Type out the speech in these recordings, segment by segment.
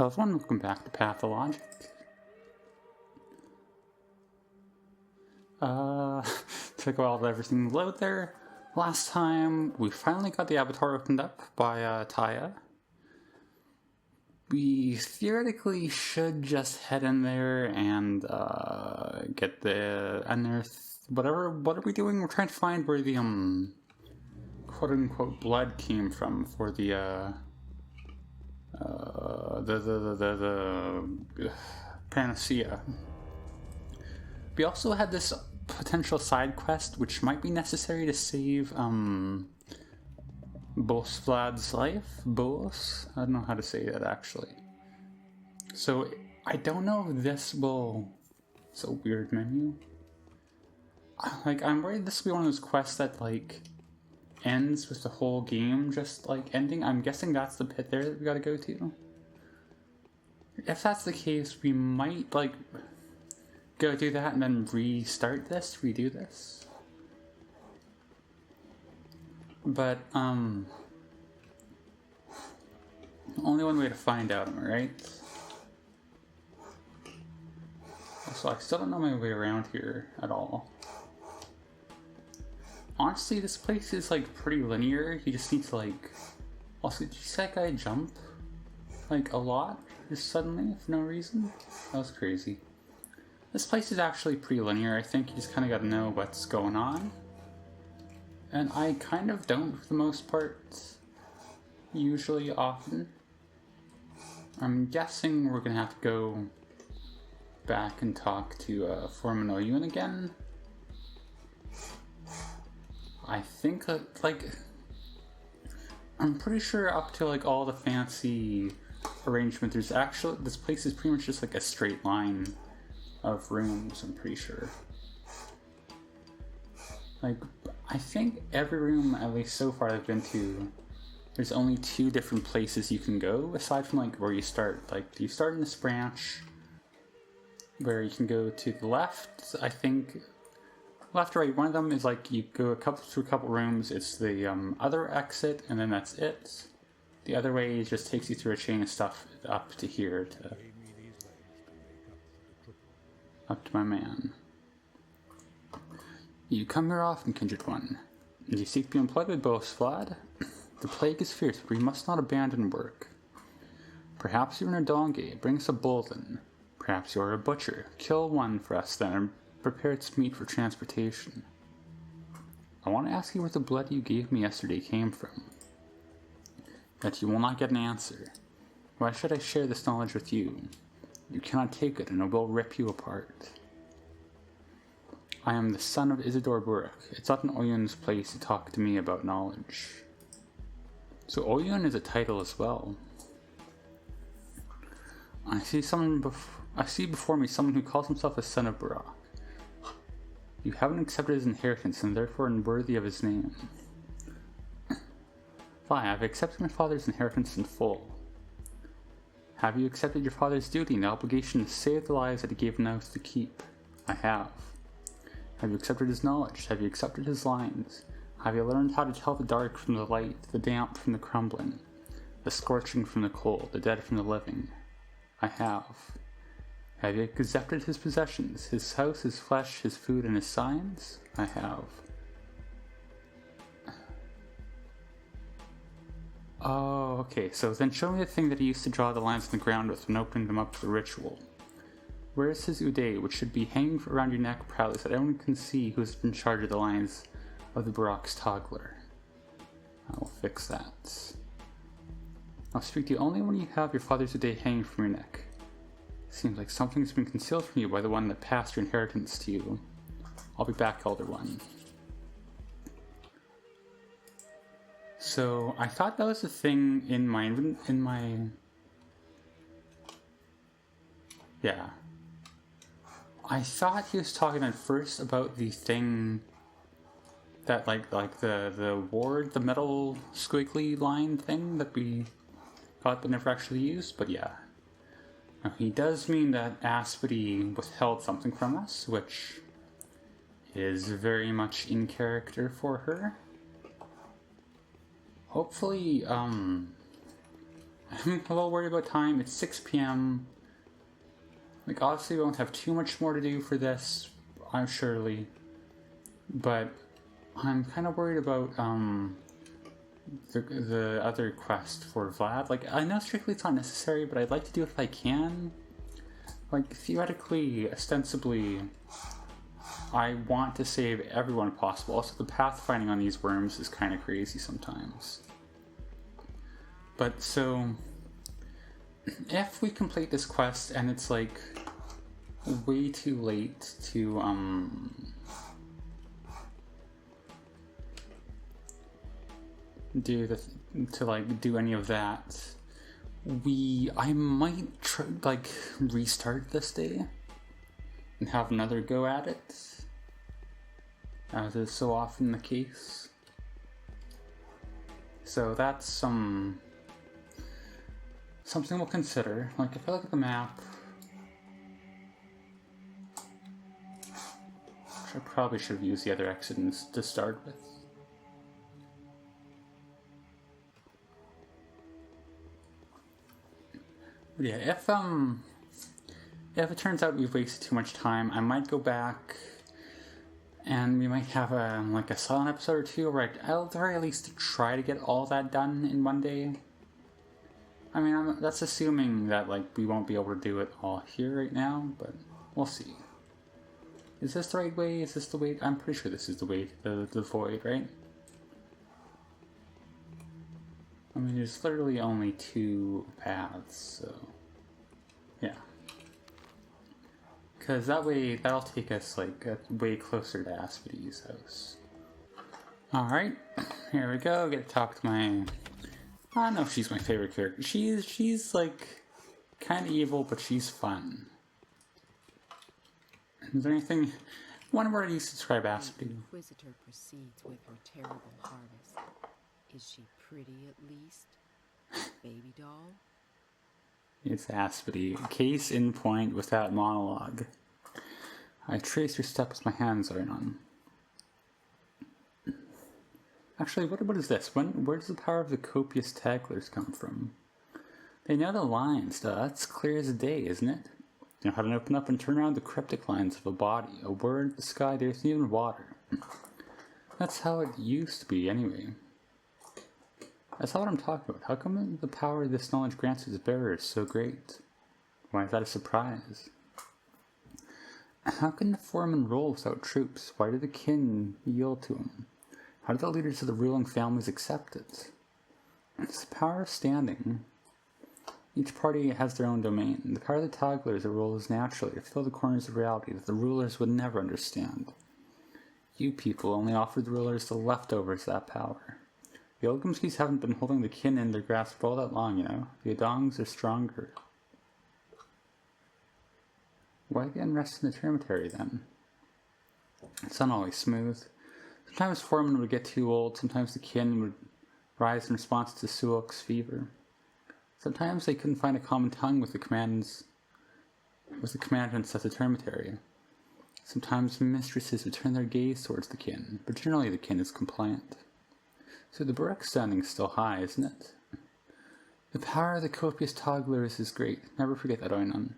Hello everyone, welcome back to Pathologic. Took a while for everything to load there. Last time, we finally got the avatar opened up by Taya. We theoretically should just head in there and get the unearth whatever. What are we doing? We're trying to find where the quote-unquote blood came from for the panacea. We also had this potential side quest which might be necessary to save Boss Vlad's life. Boss? I don't know how to say that actually. So I don't know if this will... It's a weird menu. Like, I'm worried this will be one of those quests that like ends with the whole game just like ending. I'm guessing that's the pit there that we gotta go to. If that's the case, we might like go do that and then redo this. But only one way to find out, am I right? Also, I still don't know my way around here at all. Honestly, this place is like pretty linear. You just need to like... Also, did you see that guy jump like a lot just suddenly for no reason? That was crazy. This place is actually pretty linear. I think you just kind of got to know what's going on. And I kind of don't for the most part. Usually, often. I'm guessing we're going to have to go back and talk to Foreman Oyun again. I think that, like, I'm pretty sure up to like all the fancy arrangement, there's actually, this place is pretty much just like a straight line of rooms, I'm pretty sure. Like, I think every room, at least so far I've been to, there's only 2 different places you can go, aside from like where you start. Like, you start in this branch, where you can go to the left, I think, left or right. One of them is like, you go through a couple rooms, it's the other exit, and then that's it. The other way just takes you through a chain of stuff up to here, up to my man. You come here often, kindred one, and you seek to be employed with Boss Vlad. The plague is fierce, but we must not abandon work. Perhaps you're in a donkey, bring us a bull then. Perhaps you're a butcher, kill one for us then, and prepare its meat for transportation. I want to ask you where the blood you gave me yesterday came from. Yet you will not get an answer. Why should I share this knowledge with you? You cannot take it, and it will rip you apart. I am the son of Isidore Burek. It's not an Oyun's place to talk to me about knowledge. So Oyun is a title as well. I see before me someone who calls himself a son of Burek. You haven't accepted his inheritance and therefore unworthy of his name. Fine, I've accepted my father's inheritance in full. Have you accepted your father's duty and the obligation to save the lives that he gave an oath to keep? I have. Have you accepted his knowledge? Have you accepted his lines? Have you learned how to tell the dark from the light, the damp from the crumbling, the scorching from the cold, the dead from the living? I have. Have you accepted his possessions, his house, his flesh, his food, and his signs? I have. Oh, okay, so then show me the thing that he used to draw the lines on the ground with when opening them up for the ritual. Where is his uday, which should be hanging around your neck proudly so that everyone can see who's in charge of the lines of the Barak's toggler? I will fix that. I'll speak to you only when you have your father's uday hanging from your neck. Seems like something's been concealed from you by the one that passed your inheritance to you. I'll be back, Elder One. So, I thought that was the thing in my... Yeah. I thought he was talking at first about the thing that, like the ward, the metal squiggly line thing that we got but never actually used, but yeah. Now, he does mean that Aspity withheld something from us, which is very much in character for her. Hopefully, I'm a little worried about time. It's 6 p.m. Like, obviously we won't have too much more to do for this, I'm surely. But I'm kind of worried about, the other quest for Vlad. Like, I know strictly it's not necessary, but I'd like to do it if I can. Like, theoretically, ostensibly, I want to save everyone possible. Also, the pathfinding on these worms is kind of crazy sometimes. But, so, if we complete this quest and it's, like, way too late to, do any of that, I might restart this day and have another go at it, as is so often the case. So that's something we'll consider. Like, if I look at the map, which I probably should have used the other accidents to start with. But yeah, if it turns out we've wasted too much time, I might go back and we might have a silent episode or two where I'll at the very least try to get all that done in one day. I mean, that's assuming that, like, we won't be able to do it all here right now, but we'll see. Is this the right way? Is this the way? I'm pretty sure this is the way to the void, right? I mean, there's literally only 2 paths, so yeah. Because that way, that'll take us, like, way closer to Aspidy's house. Alright, here we go. Get to talk to my... I don't know if she's my favorite character. She's like, kind of evil, but she's fun. Is there anything... One word you subscribe Aspidy. The Inquisitor proceeds with her terrible harvest. Is she pretty at least? Baby doll? It's Aspidy. Case in point with that monologue. I traced your steps with my hands, Arnon. Actually, what is this? Where does the power of the copious taglers come from? They know the lines, that's clear as day, isn't it? You know how to open up and turn around the cryptic lines of a body, a word, the sky, there's even water. That's how it used to be, anyway. That's not what I'm talking about. How come the power this knowledge grants its bearer is so great? Why is that a surprise? How can the foreman rule without troops? Why do the kin yield to him? How do the leaders of the ruling families accept it? It's the power of standing. Each party has their own domain. The power of the Taglers rules naturally to fill the corners of reality that the rulers would never understand. You people only offer the rulers the leftovers of that power. The Olgumskis haven't been holding the kin in their grasp for all that long, you know. The Adongs are stronger. Why get unrest in the Termitary, then? It's not always smooth. Sometimes foremen would get too old, sometimes the kin would rise in response to Suok's fever. Sometimes they couldn't find a common tongue with the commandants of the Termitary. Sometimes mistresses would turn their gaze towards the kin, but generally the kin is compliant. So the Barek's standing is still high, isn't it? The power of the copious togglers is great. Never forget that, Oinon.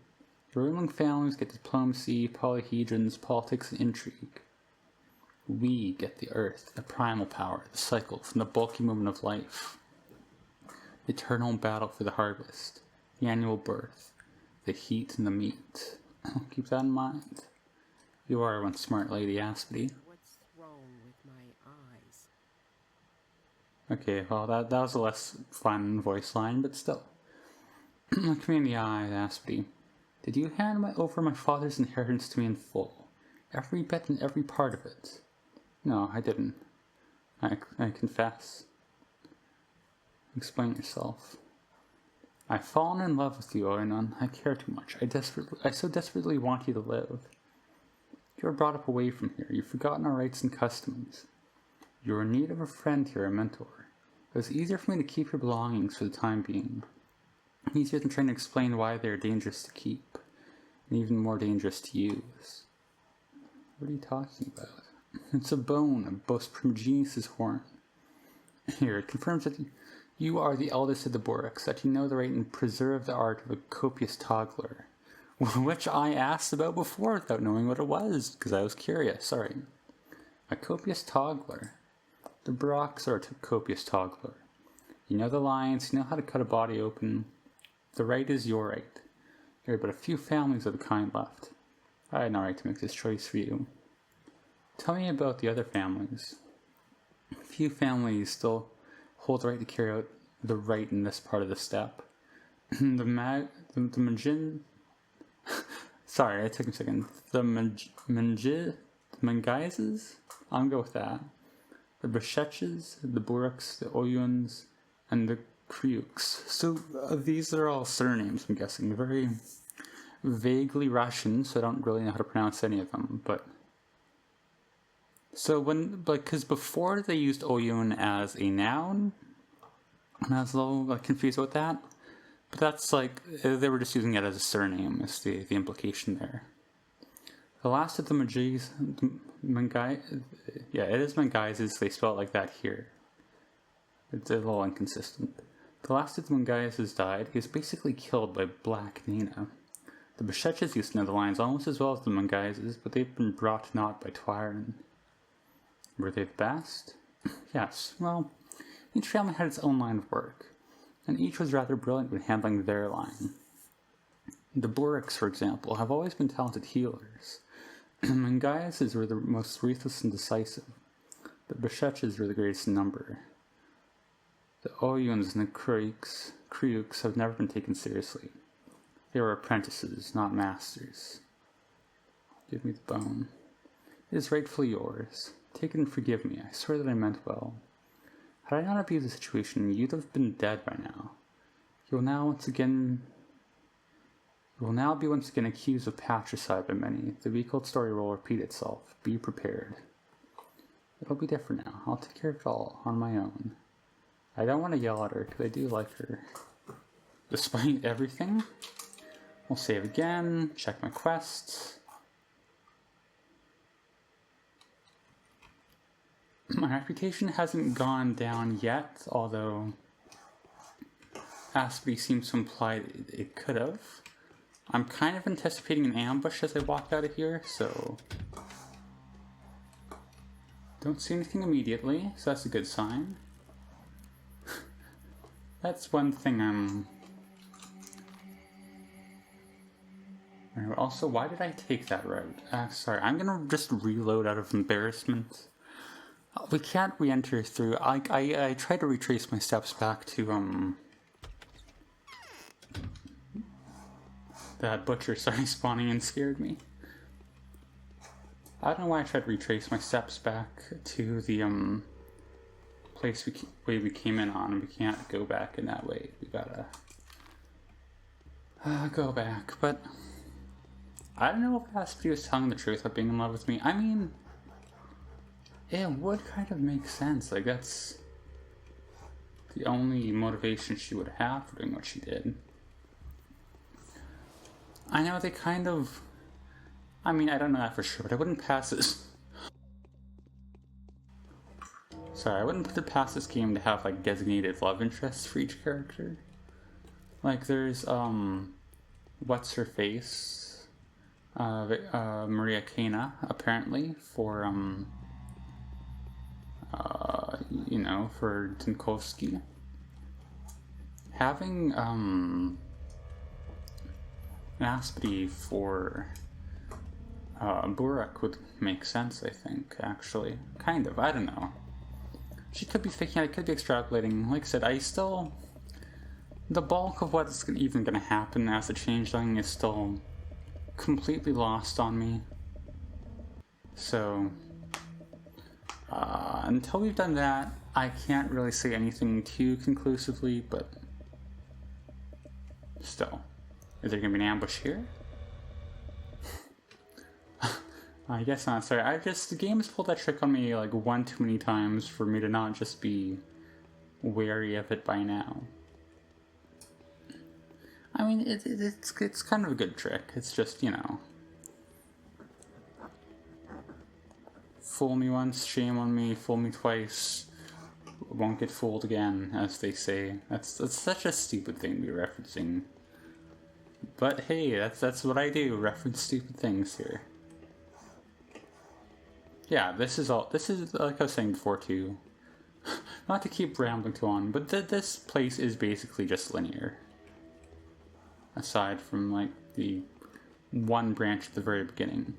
The ruling families get diplomacy, polyhedrons, politics, and intrigue. We get the earth, the primal power, the cycles, and the bulky movement of life. The eternal battle for the harvest, the annual birth, the heat and the meat. Keep that in mind. You are one smart lady, Aspidy. What's wrong with my eyes? Okay, well, that was a less fun voice line, but still. Look me in the eye, Aspidy. Did you hand over my father's inheritance to me in full? Every bit and every part of it? No, I didn't. I confess. Explain yourself. I've fallen in love with you, Oinon. I care too much. I so desperately want you to live. You were brought up away from here. You've forgotten our rights and customs. You were in need of a friend here, a mentor. It was easier for me to keep your belongings for the time being. Easier than trying to explain why they are dangerous to keep, and even more dangerous to use. What are you talking about? It's a bone, a Bos Primigenius' horn. Here, it confirms that You are the eldest of the Borks, that you know the right and preserve the art of a copious toggler, which I asked about before without knowing what it was, because I was curious, sorry. A copious toggler. The Borks are a copious toggler. You know the lines, you know how to cut a body open. The right is your right. There are but a few families of the kind left. I had no right to make this choice for you. Tell me about the other families. Few families still hold the right to carry out the right in this part of the steppe. the Majin... Sorry, it took a second. The Mangaises? I'll go with that. The Beshetches, the Borks, the Oyuns, and the Kriuks. So these are all surnames, I'm guessing. Very vaguely Russian, so I don't really know how to pronounce any of them, but... So because before they used Oyun as a noun, and I was a little confused about that, but that's they were just using it as a surname, is the implication there. The last of the it is Mangaises, they spell it like that here. It's a little inconsistent. The last of the Mangaises died. He was basically killed by Black Nina. The Beshetches used to know the lines almost as well as the Mangaises, but they've been brought to naught by Twyron. Were they the best? Yes, well, each family had its own line of work, and each was rather brilliant when handling their line. The Borks, for example, have always been talented healers. The Mangaises were the most ruthless and decisive. The Beshetches were the greatest in number. The Oyuns and the Kriuks have never been taken seriously. They were apprentices, not masters. Give me the bone. It is rightfully yours. Take it and forgive me. I swear that I meant well. Had I not abused the situation, you'd have been dead by now. You will now be once again accused of patricide by many. The week old story will repeat itself. Be prepared. It'll be different now. I'll take care of it all on my own. I don't want to yell at her, because I do like her. Despite everything, we'll save again, check my quests. My reputation hasn't gone down yet, although Aspie seems to imply it could have. I'm kind of anticipating an ambush as I walk out of here, so... Don't see anything immediately, so that's a good sign. That's one thing I'm... Also, why did I take that route? Sorry, I'm gonna just reload out of embarrassment. We can't re-enter through... I tried to retrace my steps back to, that butcher started spawning and scared me. I don't know why I tried to retrace my steps back to the, place we came in on. We can't go back in that way. We gotta... go back, but... I don't know if Aspie was telling the truth about being in love with me. I mean... It would kind of make sense. Like, that's the only motivation she would have for doing what she did. I know they kind of... I mean, I don't know that for sure, but I wouldn't pass this... Sorry, I wouldn't put it past this game to have, like, designated love interests for each character. Like, there's, What's-Her-Face? Maria Kana, apparently, for, you know, for Dinkowski. Having, an Aspie for, Burek would make sense, I think, actually. Kind of, I don't know. She could be thinking, I could be extrapolating. Like I said, I still... The bulk of what's even going to happen as a changeling is still completely lost on me. So... until we've done that, I can't really say anything too conclusively, but... Still. Is there going to be an ambush here? I guess not. Sorry, the game has pulled that trick on me like one too many times for me to not just be wary of it by now. I mean, it's kind of a good trick. It's just, you know, fool me once, shame on me, fool me twice, won't get fooled again, as they say. That's such a stupid thing to be referencing. But hey, that's what I do, reference stupid things here. Yeah, this is like I was saying before too. Not to keep rambling too on, but this place is basically just linear. Aside from like the one branch at the very beginning.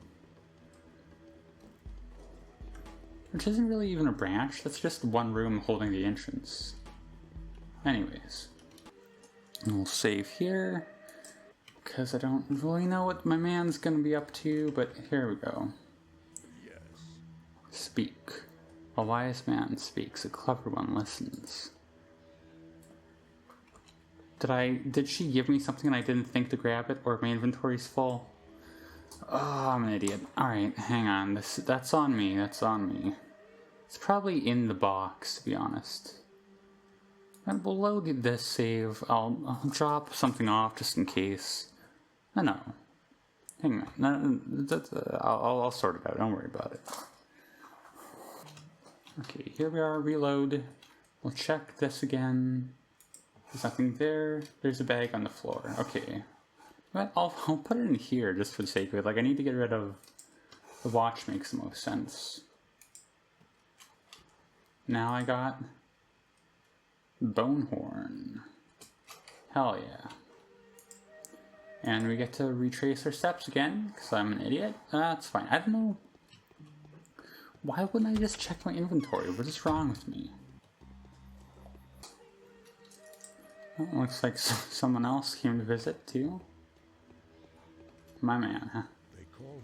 Which isn't really even a branch, that's just one room holding the entrance. Anyways. We'll save here. Because I don't really know what my man's gonna be up to, but here we go. Yes. Speak. A wise man speaks, a clever one listens. Did she give me something and I didn't think to grab it, or my inventory's full? Oh, I'm an idiot. Alright, hang on. That's on me, that's on me. It's probably in the box, to be honest. And we'll load this save. I'll drop something off just in case. No. Hang on. I'll sort it out. Don't worry about it. Okay, here we are. Reload. We'll check this again. There's nothing there. There's a bag on the floor. Okay. But I'll put it in here just for the sake of it. Like, I need to get rid of the watch. Makes the most sense. Now I got bone horn. Hell yeah. And we get to retrace our steps again, because I'm an idiot. That's fine. I don't know. Why wouldn't I just check my inventory? What is wrong with me? Oh, looks like someone else came to visit, too. My man, huh? They call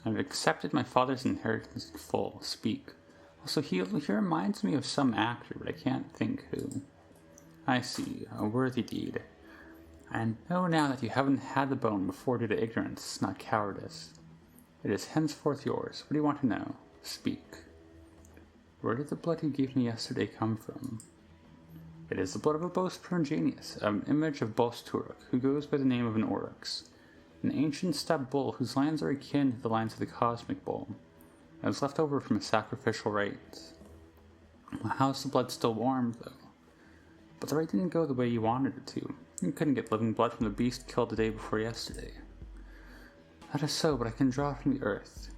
her I've accepted my father's inheritance in full. Speak. Also, he reminds me of some actor, but I can't think who. I see. A worthy deed. I know now that you haven't had the bone before due to ignorance, not cowardice. It is henceforth yours. What do you want to know? Speak. Where did the blood you gave me yesterday come from? It is the blood of a bowsprit genius, an image of Bos Turok, who goes by the name of an Oryx, an ancient steppe bull whose lines are akin to the lines of the cosmic bull. It was left over from a sacrificial rite. How's the blood still warm, though? But the rite didn't go the way you wanted it to. You couldn't get living blood from the beast killed the day before yesterday. That is so, but I can draw from the earth.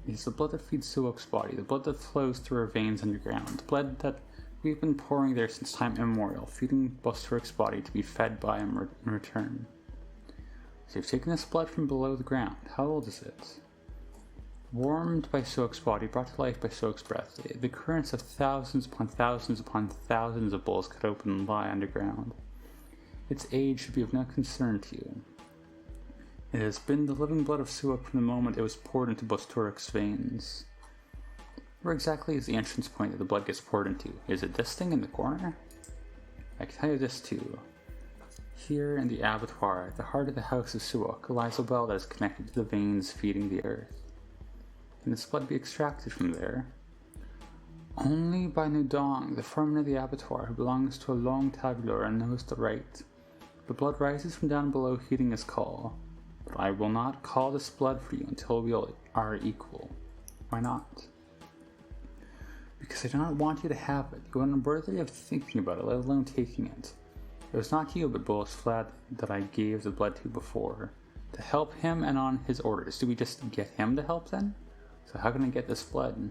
It is the blood that feeds Suok's body, the blood that flows through our veins underground, the blood that we've been pouring there since time immemorial, feeding Bos Turok's body to be fed by him in return. So you've taken this blood from below the ground. How old is it? Warmed by Suok's body, brought to life by Suok's breath, the currents of thousands upon thousands of bulls cut open and lie underground. Its age should be of no concern to you. It has been the living blood of Suok from the moment it was poured into Bos Turok's veins. Where exactly is the entrance point that the blood gets poured into? Is it this thing in the corner? I can tell you this too. Here in the abattoir, at the heart of the house of Suok, lies a well that is connected to the veins feeding the earth. Can this blood be extracted from there? Only by Nudong, the foreman of the abattoir, who belongs to a long tabulor and knows the right. The blood rises from down below, heeding his call. But I will not call this blood for you until we are equal. Why not? Because I do not want you to have it. You are unworthy of thinking about it, let alone taking it. It was not you, but Bolas Flad that I gave the blood to before. To help him and on his orders. Do we just get him to help then? So how can I get this blood?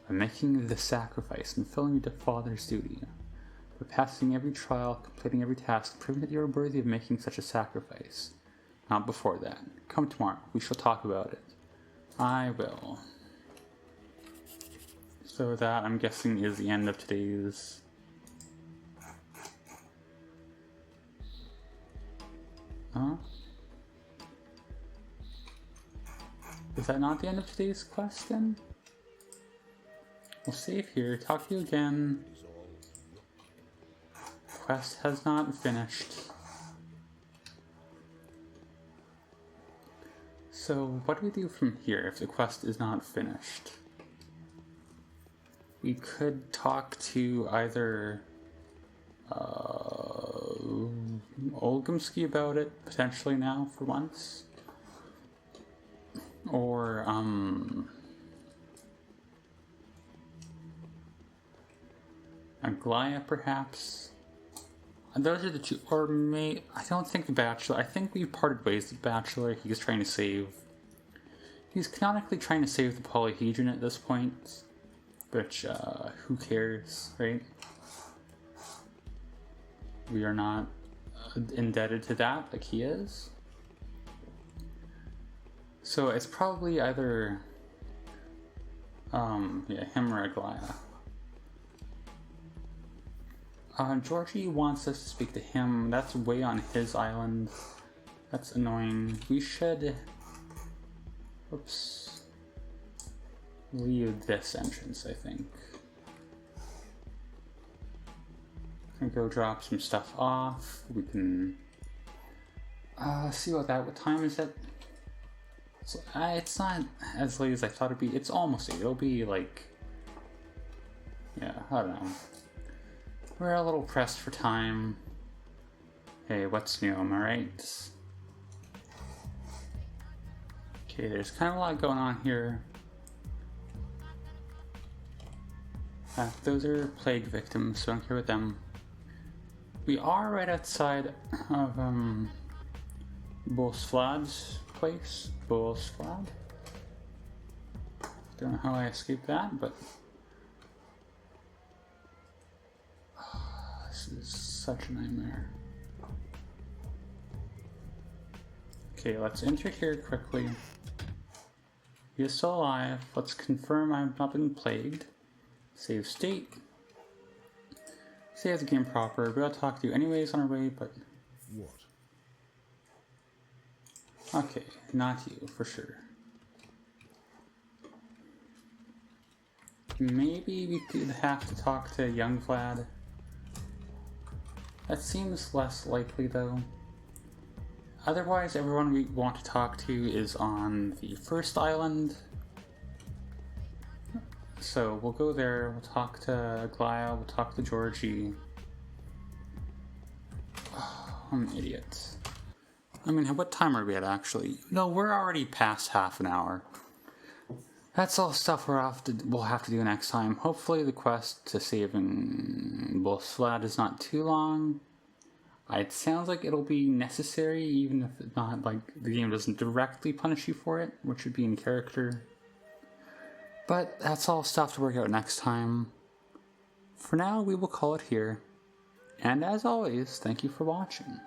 By making the sacrifice and fulfilling your father's duty. By passing every trial, completing every task, proving that you are worthy of making such a sacrifice. Not before that. Come tomorrow. We shall talk about it. I will. So that, I'm guessing, is the end of today's... Huh? Is that not the end of today's quest, then? We'll save here. Talk to you again. Quest has not finished. So, what do we do from here if the quest is not finished? We could talk to either Olgumsky about it, potentially now, for once. Or, Aglaya, perhaps. Those are the two, or I don't think the Bachelor. I think we parted ways with the Bachelor. He's trying to save. He's canonically trying to save the polyhedron at this point. Which, who cares, right? We are not indebted to that like he is. So it's probably either, yeah, him or Aglaya. Georgie wants us to speak to him. That's way on his island. That's annoying. We should... Oops. Leave this entrance, I think. I can go drop some stuff off. We can... see what time is it? So, it's not as late as I thought it'd be. It's almost 8. It'll be like... Yeah, I don't know. We're a little pressed for time. Hey, what's new? Am I right? Okay, there's kind of a lot going on here. Those are plague victims, so I don't care about them. We are right outside of Bolsvlad's place. Bolsvlad. Don't know how I escaped that, but this is such a nightmare. Okay, let's enter here quickly. He is still alive. Let's confirm I've not been plagued. Save state. Save the game proper. We'll talk to you anyways on our way, but... What? Okay, not you, for sure. Maybe we could have to talk to young Vlad. That seems less likely, though. Otherwise, everyone we want to talk to is on the first island. So we'll go there, we'll talk to Aglaya, we'll talk to Georgie. Oh, I'm an idiot. I mean, what time are we at, actually? No, we're already past half an hour. That's all stuff we'll have to do next time. Hopefully the quest to saving Bolsvlad is not too long. It sounds like it'll be necessary, even if it's not, like, the game doesn't directly punish you for it, which would be in character. But that's all stuff to work out next time. For now, we will call it here. And as always, thank you for watching.